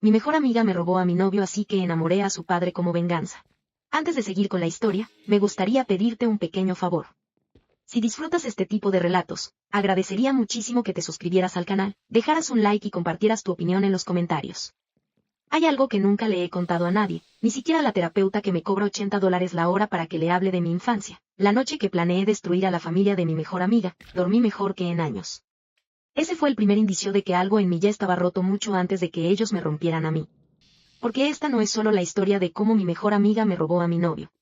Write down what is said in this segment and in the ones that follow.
mi mejor amiga me robó a mi novio, así que enamoré a su padre como venganza. Antes de seguir con la historia, me gustaría pedirte un pequeño favor. Si disfrutas este tipo de relatos, agradecería muchísimo que te suscribieras al canal, dejaras un like y compartieras tu opinión en los comentarios. Hay algo que nunca le he contado a nadie, ni siquiera a la terapeuta que me cobra $80 la hora para que le hable de mi infancia. La noche que planeé destruir a la familia de mi mejor amiga, dormí mejor que en años. Ese fue el primer indicio de que algo en mí ya estaba roto mucho antes de que ellos me rompieran a mí. Porque esta no es solo la historia de cómo mi mejor amiga me robó a mi novio.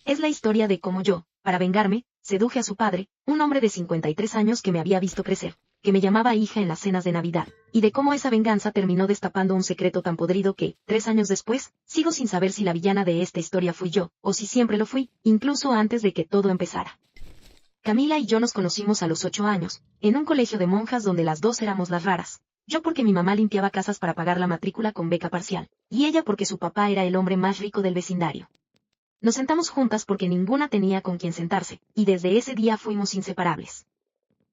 Es la historia de cómo yo, para vengarme, seduje a su padre, un hombre de 53 años que me había visto crecer, que me llamaba hija en las cenas de Navidad, y de cómo esa venganza terminó destapando un secreto tan podrido que, 3 años después, sigo sin saber si la villana de esta historia fui yo, o si siempre lo fui, incluso antes de que todo empezara. Camila y yo nos conocimos a los 8 años, en un colegio de monjas donde las dos éramos las raras. Yo porque mi mamá limpiaba casas para pagar la matrícula con beca parcial, y ella porque su papá era el hombre más rico del vecindario. Nos sentamos juntas porque ninguna tenía con quien sentarse, y desde ese día fuimos inseparables.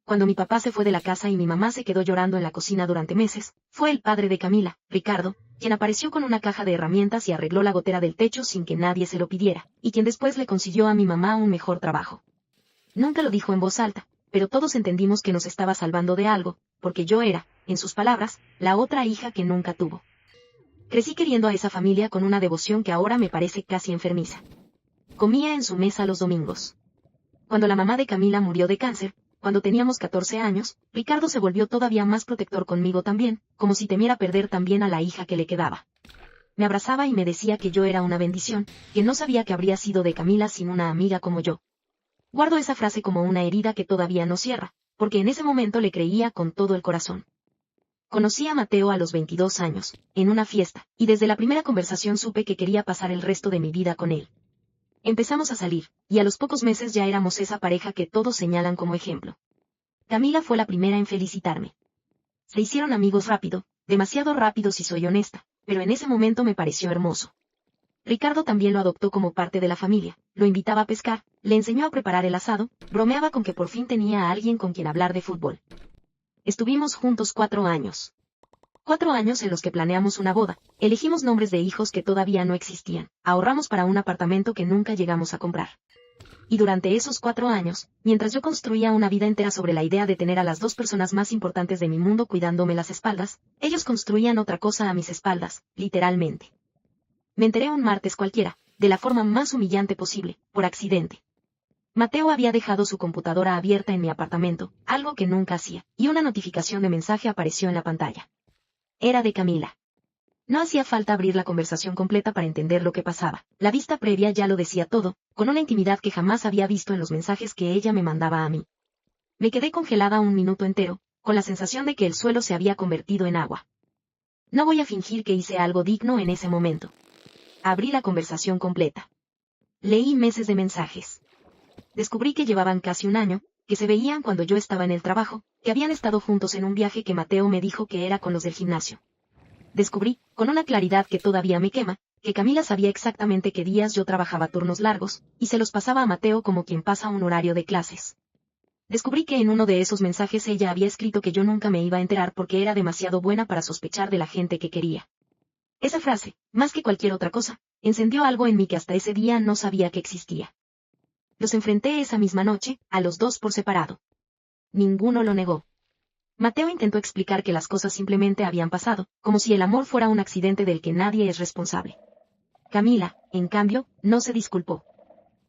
Cuando mi papá se fue de la casa y mi mamá se quedó llorando en la cocina durante meses, fue el padre de Camila, Ricardo, quien apareció con una caja de herramientas y arregló la gotera del techo sin que nadie se lo pidiera, y quien después le consiguió a mi mamá un mejor trabajo. Nunca lo dijo en voz alta, pero todos entendimos que nos estaba salvando de algo, porque yo era, en sus palabras, la otra hija que nunca tuvo. Crecí queriendo a esa familia con una devoción que ahora me parece casi enfermiza. Comía en su mesa los domingos. Cuando la mamá de Camila murió de cáncer, cuando teníamos 14 años, Ricardo se volvió todavía más protector conmigo también, como si temiera perder también a la hija que le quedaba. Me abrazaba y me decía que yo era una bendición, que no sabía que habría sido de Camila sin una amiga como yo. Guardo esa frase como una herida que todavía no cierra, porque en ese momento le creía con todo el corazón. Conocí a Mateo a los 22 años, en una fiesta, y desde la primera conversación supe que quería pasar el resto de mi vida con él. Empezamos a salir, y a los pocos meses ya éramos esa pareja que todos señalan como ejemplo. Camila fue la primera en felicitarme. Se hicieron amigos rápido, demasiado rápido si soy honesta, pero en ese momento me pareció hermoso. Ricardo también lo adoptó como parte de la familia, lo invitaba a pescar, le enseñó a preparar el asado, bromeaba con que por fin tenía a alguien con quien hablar de fútbol. Estuvimos juntos 4 años. 4 años en los que planeamos una boda, elegimos nombres de hijos que todavía no existían, ahorramos para un apartamento que nunca llegamos a comprar. Y durante esos 4 años, mientras yo construía una vida entera sobre la idea de tener a las 2 personas más importantes de mi mundo cuidándome las espaldas, ellos construían otra cosa a mis espaldas, literalmente. Me enteré un martes cualquiera, de la forma más humillante posible, por accidente. Mateo había dejado su computadora abierta en mi apartamento, algo que nunca hacía, y una notificación de mensaje apareció en la pantalla. Era de Camila. No hacía falta abrir la conversación completa para entender lo que pasaba. La vista previa ya lo decía todo, con una intimidad que jamás había visto en los mensajes que ella me mandaba a mí. Me quedé congelada un minuto entero, con la sensación de que el suelo se había convertido en agua. No voy a fingir que hice algo digno en ese momento. Abrí la conversación completa. Leí meses de mensajes. Descubrí que llevaban casi un año, que se veían cuando yo estaba en el trabajo, que habían estado juntos en un viaje que Mateo me dijo que era con los del gimnasio. Descubrí, con una claridad que todavía me quema, que Camila sabía exactamente qué días yo trabajaba turnos largos, y se los pasaba a Mateo como quien pasa un horario de clases. Descubrí que en uno de esos mensajes ella había escrito que yo nunca me iba a enterar porque era demasiado buena para sospechar de la gente que quería. Esa frase, más que cualquier otra cosa, encendió algo en mí que hasta ese día no sabía que existía. Los enfrenté esa misma noche, a los 2 por separado. Ninguno lo negó. Mateo intentó explicar que las cosas simplemente habían pasado, como si el amor fuera un accidente del que nadie es responsable. Camila, en cambio, no se disculpó.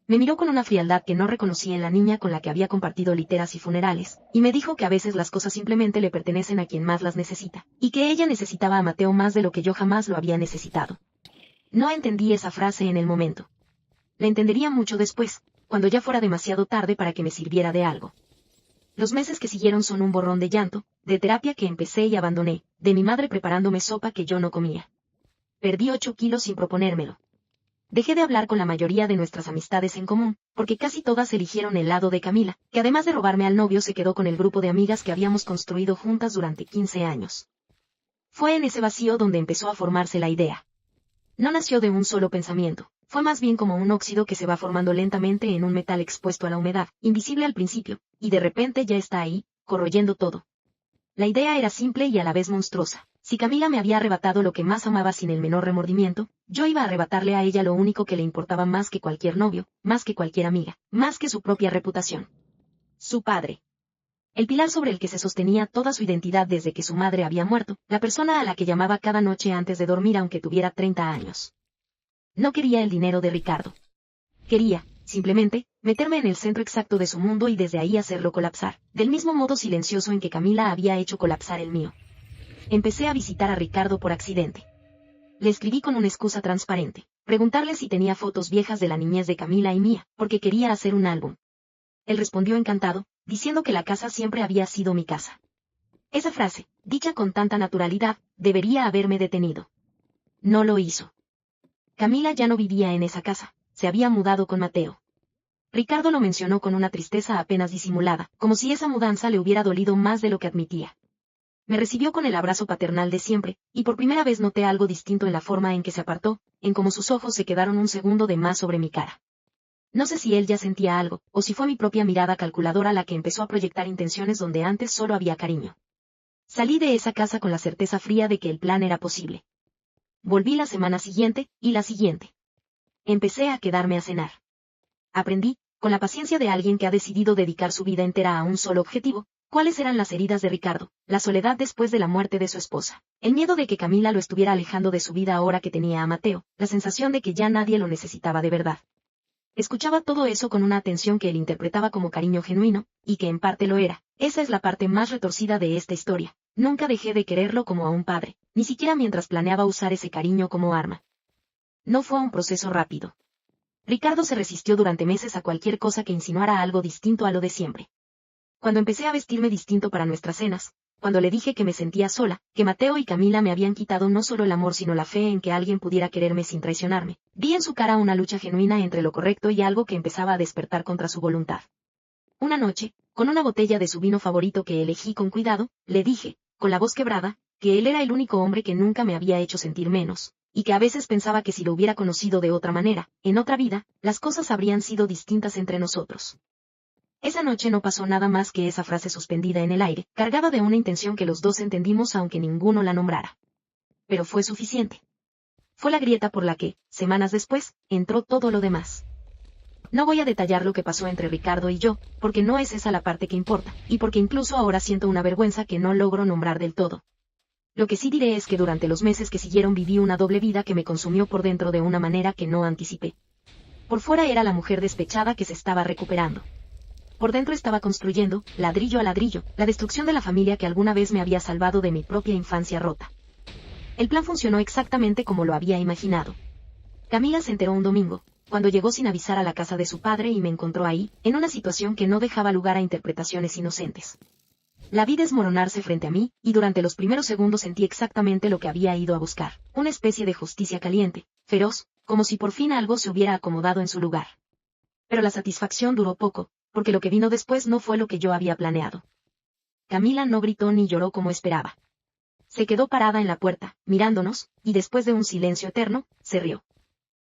Me miró con una frialdad que no reconocí en la niña con la que había compartido literas y funerales, y me dijo que a veces las cosas simplemente le pertenecen a quien más las necesita, y que ella necesitaba a Mateo más de lo que yo jamás lo había necesitado. No entendí esa frase en el momento. La entendería mucho después, cuando ya fuera demasiado tarde para que me sirviera de algo. Los meses que siguieron son un borrón de llanto, de terapia que empecé y abandoné, de mi madre preparándome sopa que yo no comía. Perdí 8 kilos sin proponérmelo. Dejé de hablar con la mayoría de nuestras amistades en común, porque casi todas eligieron el lado de Camila, que además de robarme al novio se quedó con el grupo de amigas que habíamos construido juntas durante 15 años. Fue en ese vacío donde empezó a formarse la idea. No nació de un solo pensamiento, fue más bien como un óxido que se va formando lentamente en un metal expuesto a la humedad, invisible al principio, y de repente ya está ahí, corroyendo todo. La idea era simple y a la vez monstruosa. Si Camila me había arrebatado lo que más amaba sin el menor remordimiento, yo iba a arrebatarle a ella lo único que le importaba más que cualquier novio, más que cualquier amiga, más que su propia reputación. Su padre. El pilar sobre el que se sostenía toda su identidad desde que su madre había muerto, la persona a la que llamaba cada noche antes de dormir aunque tuviera 30 años. No quería el dinero de Ricardo. Quería, simplemente, meterme en el centro exacto de su mundo y desde ahí hacerlo colapsar, del mismo modo silencioso en que Camila había hecho colapsar el mío. Empecé a visitar a Ricardo por accidente. Le escribí con una excusa transparente, preguntarle si tenía fotos viejas de la niñez de Camila y mía, porque quería hacer un álbum. Él respondió encantado, diciendo que la casa siempre había sido mi casa. Esa frase, dicha con tanta naturalidad, debería haberme detenido. No lo hizo. Camila ya no vivía en esa casa, se había mudado con Mateo. Ricardo lo mencionó con una tristeza apenas disimulada, como si esa mudanza le hubiera dolido más de lo que admitía. Me recibió con el abrazo paternal de siempre, y por primera vez noté algo distinto en la forma en que se apartó, en cómo sus ojos se quedaron un segundo de más sobre mi cara. No sé si él ya sentía algo, o si fue mi propia mirada calculadora la que empezó a proyectar intenciones donde antes solo había cariño. Salí de esa casa con la certeza fría de que el plan era posible. Volví la semana siguiente, y la siguiente. Empecé a quedarme a cenar. Aprendí, con la paciencia de alguien que ha decidido dedicar su vida entera a un solo objetivo, cuáles eran las heridas de Ricardo, la soledad después de la muerte de su esposa, el miedo de que Camila lo estuviera alejando de su vida ahora que tenía a Mateo, la sensación de que ya nadie lo necesitaba de verdad. Escuchaba todo eso con una atención que él interpretaba como cariño genuino, y que en parte lo era. Esa es la parte más retorcida de esta historia. Nunca dejé de quererlo como a un padre, ni siquiera mientras planeaba usar ese cariño como arma. No fue un proceso rápido. Ricardo se resistió durante meses a cualquier cosa que insinuara algo distinto a lo de siempre. Cuando empecé a vestirme distinto para nuestras cenas, cuando le dije que me sentía sola, que Mateo y Camila me habían quitado no solo el amor sino la fe en que alguien pudiera quererme sin traicionarme, vi en su cara una lucha genuina entre lo correcto y algo que empezaba a despertar contra su voluntad. Una noche, con una botella de su vino favorito que elegí con cuidado, le dije, con la voz quebrada, que él era el único hombre que nunca me había hecho sentir menos, y que a veces pensaba que si lo hubiera conocido de otra manera, en otra vida, las cosas habrían sido distintas entre nosotros. Esa noche no pasó nada más que esa frase suspendida en el aire, cargada de una intención que los dos entendimos aunque ninguno la nombrara. Pero fue suficiente. Fue la grieta por la que, semanas después, entró todo lo demás. No voy a detallar lo que pasó entre Ricardo y yo, porque no es esa la parte que importa, y porque incluso ahora siento una vergüenza que no logro nombrar del todo. Lo que sí diré es que durante los meses que siguieron viví una doble vida que me consumió por dentro de una manera que no anticipé. Por fuera era la mujer despechada que se estaba recuperando. Por dentro estaba construyendo, ladrillo a ladrillo, la destrucción de la familia que alguna vez me había salvado de mi propia infancia rota. El plan funcionó exactamente como lo había imaginado. Camila se enteró un domingo, cuando llegó sin avisar a la casa de su padre y me encontró ahí, en una situación que no dejaba lugar a interpretaciones inocentes. La vi desmoronarse frente a mí, y durante los primeros segundos sentí exactamente lo que había ido a buscar, una especie de justicia caliente, feroz, como si por fin algo se hubiera acomodado en su lugar. Pero la satisfacción duró poco, porque lo que vino después no fue lo que yo había planeado. Camila no gritó ni lloró como esperaba. Se quedó parada en la puerta, mirándonos, y después de un silencio eterno, se rió.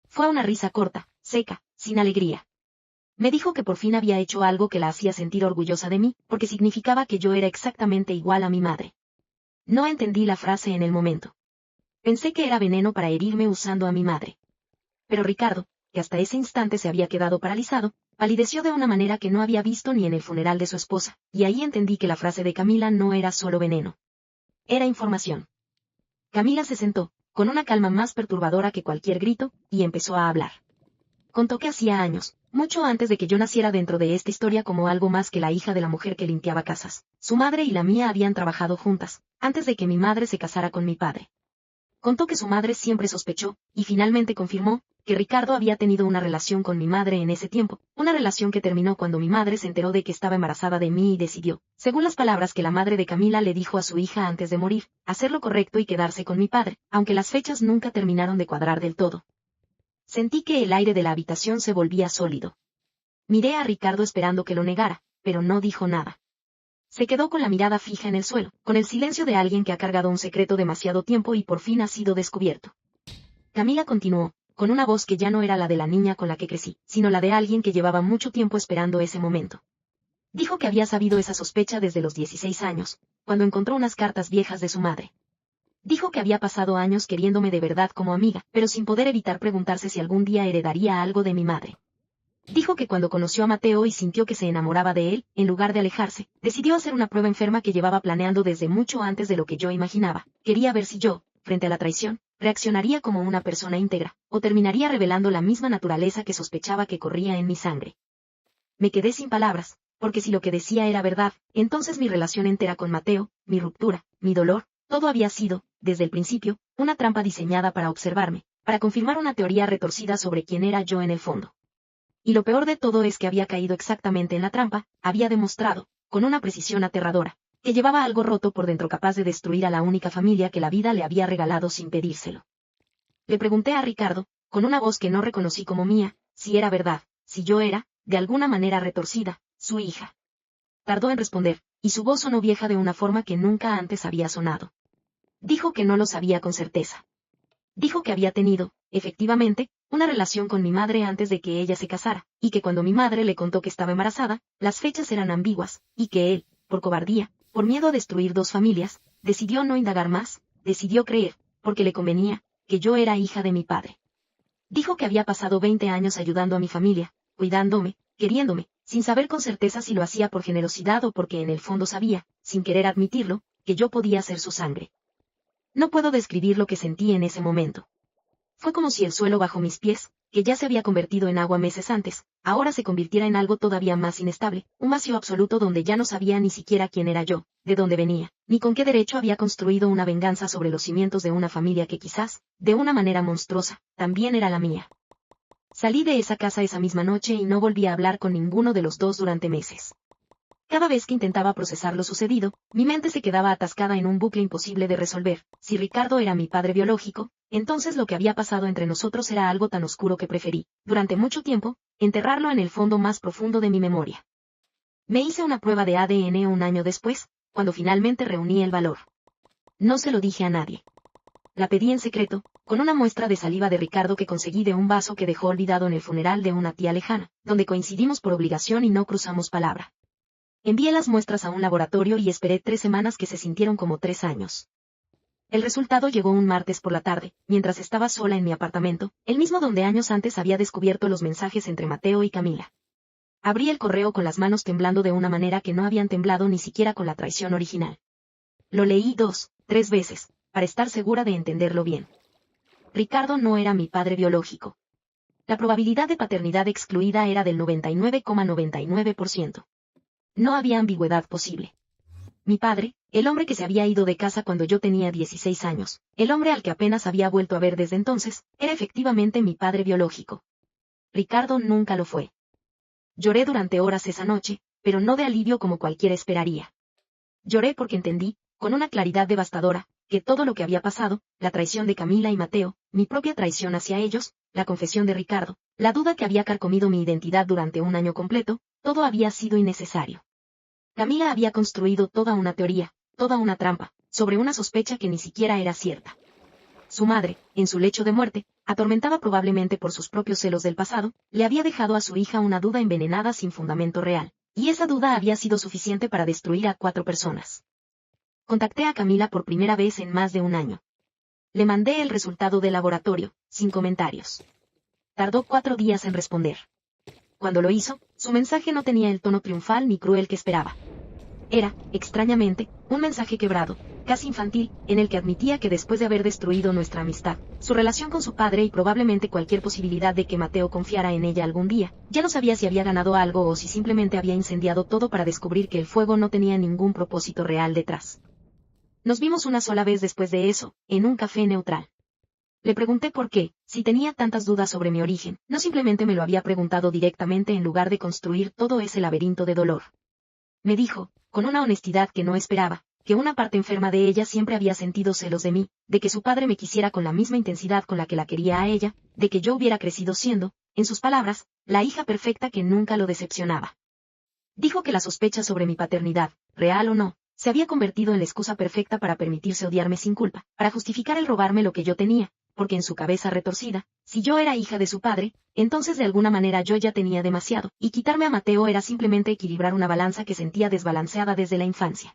Fue una risa corta, seca, sin alegría. Me dijo que por fin había hecho algo que la hacía sentir orgullosa de mí, porque significaba que yo era exactamente igual a mi madre. No entendí la frase en el momento. Pensé que era veneno para herirme usando a mi madre. Pero Ricardo, que hasta ese instante se había quedado paralizado, palideció de una manera que no había visto ni en el funeral de su esposa, y ahí entendí que la frase de Camila no era solo veneno. Era información. Camila se sentó, con una calma más perturbadora que cualquier grito, y empezó a hablar. Contó que hacía años, mucho antes de que yo naciera dentro de esta historia como algo más que la hija de la mujer que limpiaba casas, su madre y la mía habían trabajado juntas, antes de que mi madre se casara con mi padre. Contó que su madre siempre sospechó, y finalmente confirmó, que Ricardo había tenido una relación con mi madre en ese tiempo, una relación que terminó cuando mi madre se enteró de que estaba embarazada de mí y decidió, según las palabras que la madre de Camila le dijo a su hija antes de morir, hacer lo correcto y quedarse con mi padre, aunque las fechas nunca terminaron de cuadrar del todo. Sentí que el aire de la habitación se volvía sólido. Miré a Ricardo esperando que lo negara, pero no dijo nada. Se quedó con la mirada fija en el suelo, con el silencio de alguien que ha cargado un secreto demasiado tiempo y por fin ha sido descubierto. Camila continuó, con una voz que ya no era la de la niña con la que crecí, sino la de alguien que llevaba mucho tiempo esperando ese momento. Dijo que había sabido esa sospecha desde los 16 años, cuando encontró unas cartas viejas de su madre. Dijo que había pasado años queriéndome de verdad como amiga, pero sin poder evitar preguntarse si algún día heredaría algo de mi madre. Dijo que cuando conoció a Mateo y sintió que se enamoraba de él, en lugar de alejarse, decidió hacer una prueba enferma que llevaba planeando desde mucho antes de lo que yo imaginaba. Quería ver si yo, frente a la traición, reaccionaría como una persona íntegra, o terminaría revelando la misma naturaleza que sospechaba que corría en mi sangre. Me quedé sin palabras, porque si lo que decía era verdad, entonces mi relación entera con Mateo, mi ruptura, mi dolor, todo había sido, desde el principio, una trampa diseñada para observarme, para confirmar una teoría retorcida sobre quién era yo en el fondo. Y lo peor de todo es que había caído exactamente en la trampa, había demostrado, con una precisión aterradora, que llevaba algo roto por dentro capaz de destruir a la única familia que la vida le había regalado sin pedírselo. Le pregunté a Ricardo, con una voz que no reconocí como mía, si era verdad, si yo era, de alguna manera retorcida, su hija. Tardó en responder, y su voz sonó vieja de una forma que nunca antes había sonado. Dijo que no lo sabía con certeza. Dijo que había tenido, efectivamente, una relación con mi madre antes de que ella se casara, y que cuando mi madre le contó que estaba embarazada, las fechas eran ambiguas, y que él, por cobardía, por miedo a destruir dos familias, decidió no indagar más, decidió creer, porque le convenía, que yo era hija de mi padre. Dijo que había pasado 20 años ayudando a mi familia, cuidándome, queriéndome, sin saber con certeza si lo hacía por generosidad o porque en el fondo sabía, sin querer admitirlo, que yo podía ser su sangre. No puedo describir lo que sentí en ese momento. Fue como si el suelo bajo mis pies, que ya se había convertido en agua meses antes, ahora se convirtiera en algo todavía más inestable, un vacío absoluto donde ya no sabía ni siquiera quién era yo, de dónde venía, ni con qué derecho había construido una venganza sobre los cimientos de una familia que quizás, de una manera monstruosa, también era la mía. Salí de esa casa esa misma noche y no volví a hablar con ninguno de los dos durante meses. Cada vez que intentaba procesar lo sucedido, mi mente se quedaba atascada en un bucle imposible de resolver. Si Ricardo era mi padre biológico, entonces lo que había pasado entre nosotros era algo tan oscuro que preferí, durante mucho tiempo, enterrarlo en el fondo más profundo de mi memoria. Me hice una prueba de ADN un año después, cuando finalmente reuní el valor. No se lo dije a nadie. La pedí en secreto, con una muestra de saliva de Ricardo que conseguí de un vaso que dejó olvidado en el funeral de una tía lejana, donde coincidimos por obligación y no cruzamos palabra. Envié las muestras a un laboratorio y esperé 3 semanas que se sintieron como 3 años. El resultado llegó un martes por la tarde, mientras estaba sola en mi apartamento, el mismo donde años antes había descubierto los mensajes entre Mateo y Camila. Abrí el correo con las manos temblando de una manera que no habían temblado ni siquiera con la traición original. Lo leí 2, 3 veces, para estar segura de entenderlo bien. Ricardo no era mi padre biológico. La probabilidad de paternidad excluida era del 99,99%. No había ambigüedad posible. Mi padre, el hombre que se había ido de casa cuando yo tenía 16 años, el hombre al que apenas había vuelto a ver desde entonces, era efectivamente mi padre biológico. Ricardo nunca lo fue. Lloré durante horas esa noche, pero no de alivio como cualquiera esperaría. Lloré porque entendí, con una claridad devastadora, que todo lo que había pasado, la traición de Camila y Mateo, mi propia traición hacia ellos, la confesión de Ricardo, la duda que había carcomido mi identidad durante un año completo, todo había sido innecesario. Camila había construido toda una teoría, toda una trampa, sobre una sospecha que ni siquiera era cierta. Su madre, en su lecho de muerte, atormentada probablemente por sus propios celos del pasado, le había dejado a su hija una duda envenenada sin fundamento real, y esa duda había sido suficiente para destruir a 4 personas. Contacté a Camila por primera vez en más de un año. Le mandé el resultado del laboratorio, sin comentarios. Tardó 4 días en responder. Cuando lo hizo, su mensaje no tenía el tono triunfal ni cruel que esperaba. Era, extrañamente, un mensaje quebrado, casi infantil, en el que admitía que después de haber destruido nuestra amistad, su relación con su padre y probablemente cualquier posibilidad de que Mateo confiara en ella algún día, ya no sabía si había ganado algo o si simplemente había incendiado todo para descubrir que el fuego no tenía ningún propósito real detrás. Nos vimos una sola vez después de eso, en un café neutral. Le pregunté por qué, si tenía tantas dudas sobre mi origen, no simplemente me lo había preguntado directamente en lugar de construir todo ese laberinto de dolor. Me dijo, con una honestidad que no esperaba, que una parte enferma de ella siempre había sentido celos de mí, de que su padre me quisiera con la misma intensidad con la que la quería a ella, de que yo hubiera crecido siendo, en sus palabras, la hija perfecta que nunca lo decepcionaba. Dijo que la sospecha sobre mi paternidad, real o no, se había convertido en la excusa perfecta para permitirse odiarme sin culpa, para justificar el robarme lo que yo tenía, porque en su cabeza retorcida, si yo era hija de su padre, entonces de alguna manera yo ya tenía demasiado, y quitarme a Mateo era simplemente equilibrar una balanza que sentía desbalanceada desde la infancia.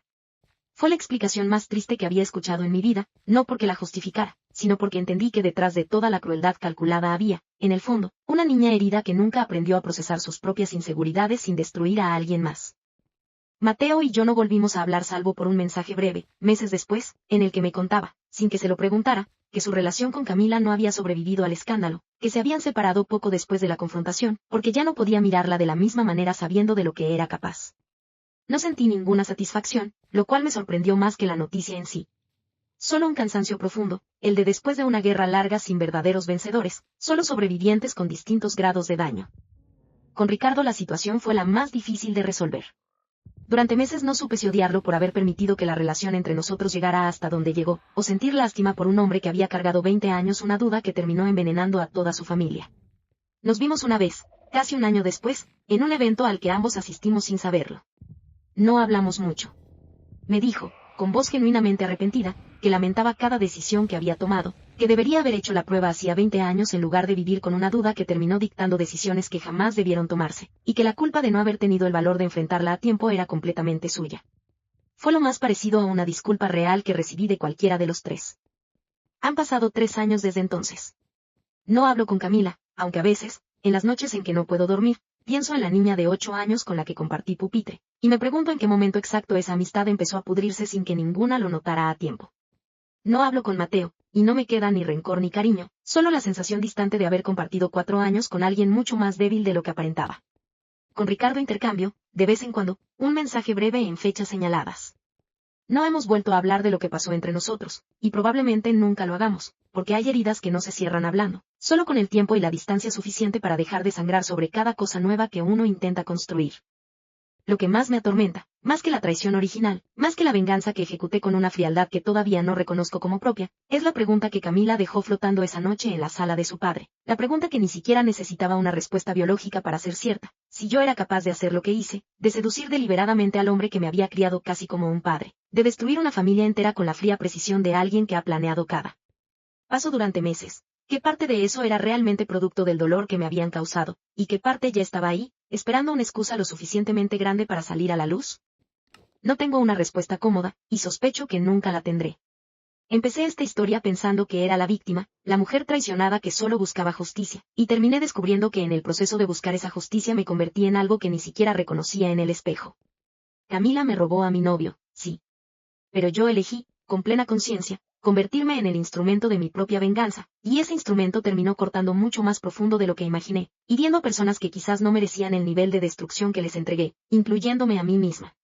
Fue la explicación más triste que había escuchado en mi vida, no porque la justificara, sino porque entendí que detrás de toda la crueldad calculada había, en el fondo, una niña herida que nunca aprendió a procesar sus propias inseguridades sin destruir a alguien más. Mateo y yo no volvimos a hablar salvo por un mensaje breve, meses después, en el que me contaba, sin que se lo preguntara, que su relación con Camila no había sobrevivido al escándalo, que se habían separado poco después de la confrontación, porque ya no podía mirarla de la misma manera sabiendo de lo que era capaz. No sentí ninguna satisfacción, lo cual me sorprendió más que la noticia en sí. Solo un cansancio profundo, el de después de una guerra larga sin verdaderos vencedores, solo sobrevivientes con distintos grados de daño. Con Ricardo la situación fue la más difícil de resolver. Durante meses no supe si odiarlo por haber permitido que la relación entre nosotros llegara hasta donde llegó, o sentir lástima por un hombre que había cargado 20 años una duda que terminó envenenando a toda su familia. Nos vimos una vez, casi un año después, en un evento al que ambos asistimos sin saberlo. No hablamos mucho. Me dijo, con voz genuinamente arrepentida, que lamentaba cada decisión que había tomado, que debería haber hecho la prueba hacía 20 años en lugar de vivir con una duda que terminó dictando decisiones que jamás debieron tomarse, y que la culpa de no haber tenido el valor de enfrentarla a tiempo era completamente suya. Fue lo más parecido a una disculpa real que recibí de cualquiera de los tres. Han pasado 3 años desde entonces. No hablo con Camila, aunque a veces, en las noches en que no puedo dormir, pienso en la niña de 8 años con la que compartí pupitre, y me pregunto en qué momento exacto esa amistad empezó a pudrirse sin que ninguna lo notara a tiempo. No hablo con Mateo, y no me queda ni rencor ni cariño, solo la sensación distante de haber compartido 4 años con alguien mucho más débil de lo que aparentaba. Con Ricardo intercambio, de vez en cuando, un mensaje breve en fechas señaladas. No hemos vuelto a hablar de lo que pasó entre nosotros, y probablemente nunca lo hagamos, porque hay heridas que no se cierran hablando, solo con el tiempo y la distancia suficiente para dejar de sangrar sobre cada cosa nueva que uno intenta construir. Lo que más me atormenta, más que la traición original, más que la venganza que ejecuté con una frialdad que todavía no reconozco como propia, es la pregunta que Camila dejó flotando esa noche en la sala de su padre, la pregunta que ni siquiera necesitaba una respuesta biológica para ser cierta, si yo era capaz de hacer lo que hice, de seducir deliberadamente al hombre que me había criado casi como un padre, de destruir una familia entera con la fría precisión de alguien que ha planeado cada paso durante meses. ¿Qué parte de eso era realmente producto del dolor que me habían causado, y qué parte ya estaba ahí, esperando una excusa lo suficientemente grande para salir a la luz? No tengo una respuesta cómoda, y sospecho que nunca la tendré. Empecé esta historia pensando que era la víctima, la mujer traicionada que solo buscaba justicia, y terminé descubriendo que en el proceso de buscar esa justicia me convertí en algo que ni siquiera reconocía en el espejo. Camila me robó a mi novio, sí. Pero yo elegí, con plena conciencia, convertirme en el instrumento de mi propia venganza, y ese instrumento terminó cortando mucho más profundo de lo que imaginé, hiriendo a personas que quizás no merecían el nivel de destrucción que les entregué, incluyéndome a mí misma.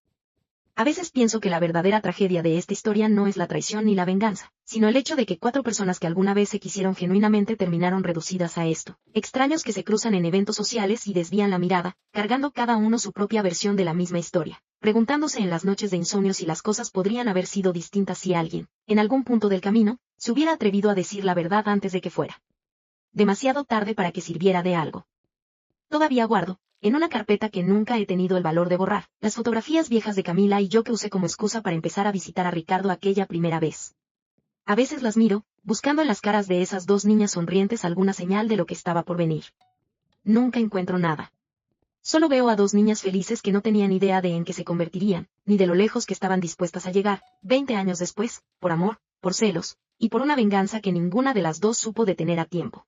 A veces pienso que la verdadera tragedia de esta historia no es la traición ni la venganza, sino el hecho de que 4 personas que alguna vez se quisieron genuinamente terminaron reducidas a esto, extraños que se cruzan en eventos sociales y desvían la mirada, cargando cada uno su propia versión de la misma historia, preguntándose en las noches de insomnio si las cosas podrían haber sido distintas si alguien, en algún punto del camino, se hubiera atrevido a decir la verdad antes de que fuera demasiado tarde para que sirviera de algo. Todavía guardo, en una carpeta que nunca he tenido el valor de borrar, las fotografías viejas de Camila y yo que usé como excusa para empezar a visitar a Ricardo aquella primera vez. A veces las miro, buscando en las caras de esas 2 niñas sonrientes alguna señal de lo que estaba por venir. Nunca encuentro nada. Solo veo a 2 niñas felices que no tenían idea de en qué se convertirían, ni de lo lejos que estaban dispuestas a llegar, 20 años después, por amor, por celos, y por una venganza que ninguna de las 2 supo detener a tiempo.